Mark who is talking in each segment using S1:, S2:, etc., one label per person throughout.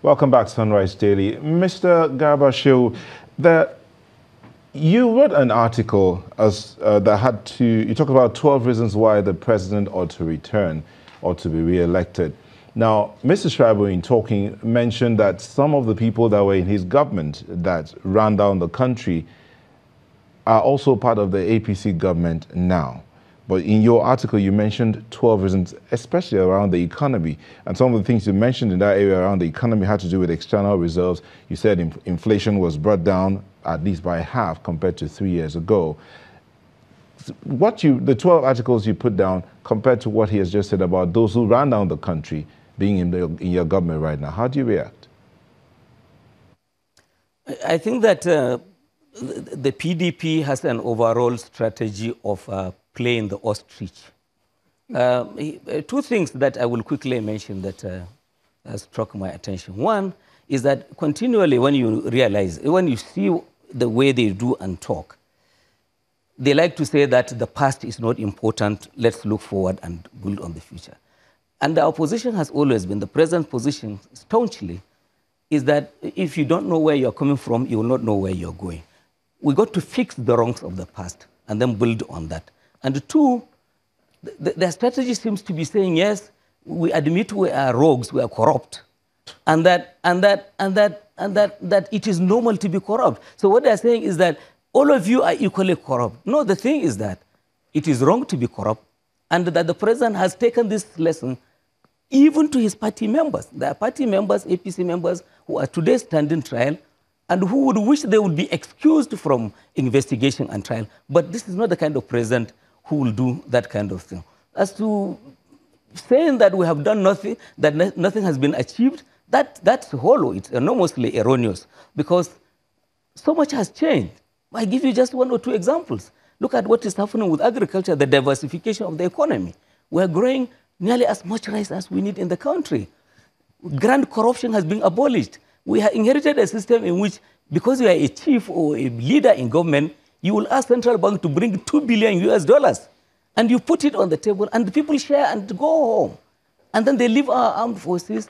S1: Welcome back to Sunrise Daily. Mr. Garbashew, you wrote an article you talk about 12 reasons why the president ought to return or to be re-elected. Now, Mr. Schreiber, in talking, mentioned that some of the people that were in his government that ran down the country are also part of the APC government now. But in your article, you mentioned 12 reasons, especially around the economy. And some of the things you mentioned in that area around the economy had to do with external reserves. You said inflation was brought down at least by half compared to 3 years ago. The 12 articles you put down compared to what he has just said about those who ran down the country being in your government right now, how do you react?
S2: I think that the PDP has an overall strategy of playing the ostrich. Two things that I will quickly mention that struck my attention. One is that continually when you see the way they do and talk, they like to say that the past is not important, let's look forward and build on the future. And the opposition has always been, the present position staunchly, is that if you don't know where you're coming from, you will not know where you're going. We got to fix the wrongs of the past and then build on that. And two, their strategy seems to be saying, yes, we admit we are rogues, we are corrupt, and that it is normal to be corrupt. So what they're saying is that all of you are equally corrupt. No, the thing is that it is wrong to be corrupt, and that the president has taken this lesson even to his party members. There are party members, APC members, who are today standing trial and who would wish they would be excused from investigation and trial. But this is not the kind of president who will do that kind of thing. As to saying that we have done nothing, that nothing has been achieved, that's hollow. It's enormously erroneous because so much has changed. I give you just one or two examples. Look at what is happening with agriculture, the diversification of the economy. We're growing nearly as much rice as we need in the country. Grand corruption has been abolished. We have inherited a system in which, because you are a chief or a leader in government, you will ask central bank to bring $2 billion, and you put it on the table, and the people share and go home. And then they leave our armed forces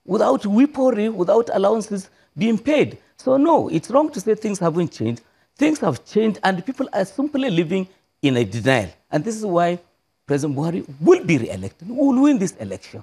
S2: without weaponry, without allowances being paid. So no, it's wrong to say things haven't changed. Things have changed, and people are simply living in a denial. And this is why President Buhari will be re-elected, will win this election.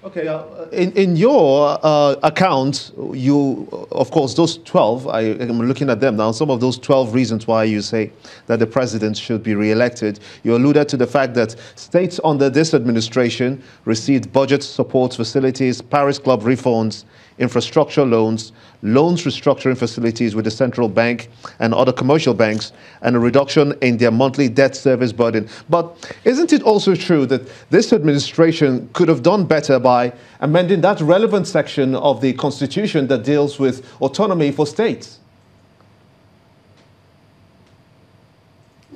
S3: Okay, in your account, of course, those 12, I'm looking at them now, some of those 12 reasons why you say that the president should be re-elected. You alluded to the fact that states under this administration received budget support facilities, Paris Club refunds, infrastructure loans restructuring facilities with the central bank and other commercial banks, and a reduction in their monthly debt service burden. But isn't it also true that this administration could have done better by amending that relevant section of the Constitution that deals with autonomy for states?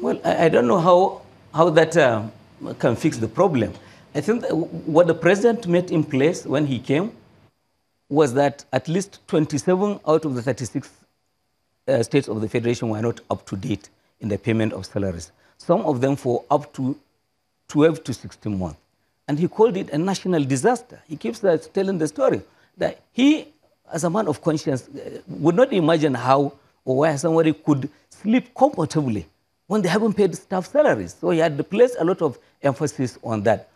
S2: Well, I don't know how that can fix the problem. I think that what the president made in place when he came was that at least 27 out of the 36 states of the Federation were not up to date in the payment of salaries. Some of them for up to 12 to 16 months. And he called it a national disaster. He keeps telling the story that he, as a man of conscience, would not imagine how or why somebody could sleep comfortably when they haven't paid staff salaries. So he had placed a lot of emphasis on that.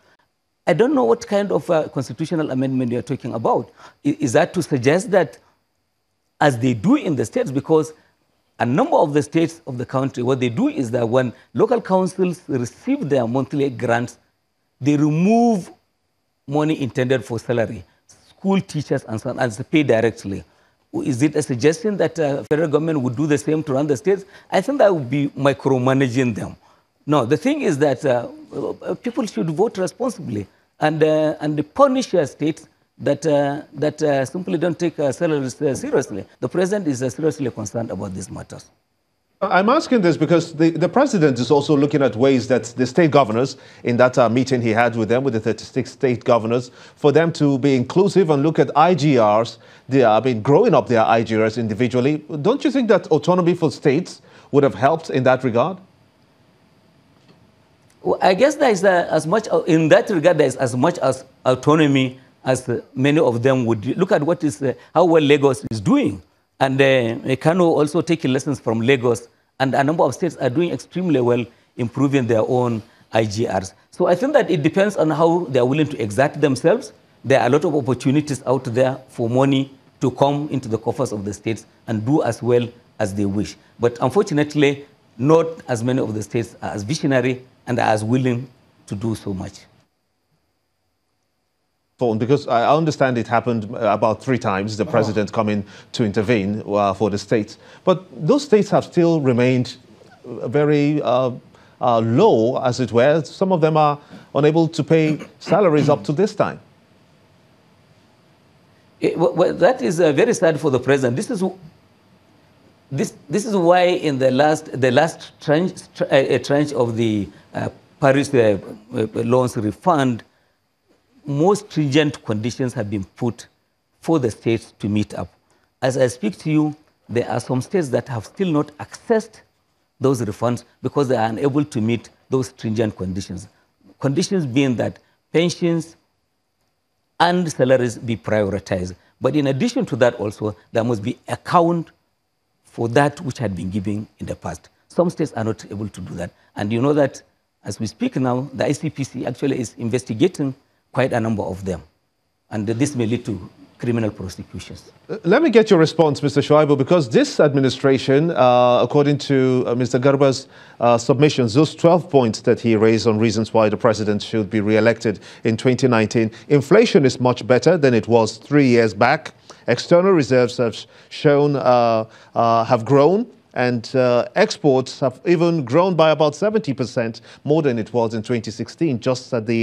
S2: I don't know what kind of constitutional amendment you're talking about. Is that to suggest that, as they do in the states, because a number of the states of the country, what they do is that when local councils receive their monthly grants, they remove money intended for salary, school teachers and so on, and pay directly. Is it a suggestion that federal government would do the same to run the states? I think that would be micromanaging them. No, the thing is that people should vote responsibly and punish states that simply don't take salaries seriously. The president is seriously concerned about these matters.
S3: I'm asking this because the president is also looking at ways that the state governors, in that meeting he had with them, with the 36 state governors, for them to be inclusive and look at IGRs. They have been growing up their IGRs individually. Don't you think that autonomy for states would have helped in that regard?
S2: Well, I guess there is as much, in that regard, there is as much as autonomy as many of them would. Look at what is, how well Lagos is doing. And Kano also taking lessons from Lagos. And a number of states are doing extremely well, improving their own IGRs. So I think that it depends on how they are willing to exert themselves. There are a lot of opportunities out there for money to come into the coffers of the states and do as well as they wish. But unfortunately, not as many of the states are as visionary and are as willing to do so much.
S3: Because I understand it happened about 3 times, the president coming to intervene for the states. But those states have still remained very low, as it were. Some of them are unable to pay salaries up to this time.
S2: Well, that is very sad for the president. This is why in the last tranche of the Paris loans refund, more stringent conditions have been put for the states to meet up. As I speak to you, there are some states that have still not accessed those refunds because they are unable to meet those stringent conditions. Conditions being that pensions and salaries be prioritized. But in addition to that also, there must be account for that which had been given in the past. Some states are not able to do that. And you know that as we speak now, the ICPC actually is investigating quite a number of them. And this may lead to criminal prosecutions.
S3: Let me get your response, Mr. Shuaibu, because this administration, according to Mr. Garba's submissions, those 12 points that he raised on reasons why the president should be re-elected in 2019, inflation is much better than it was 3 years back. External reserves have shown, have grown, and exports have even grown by about 70% more than it was in 2016, just at the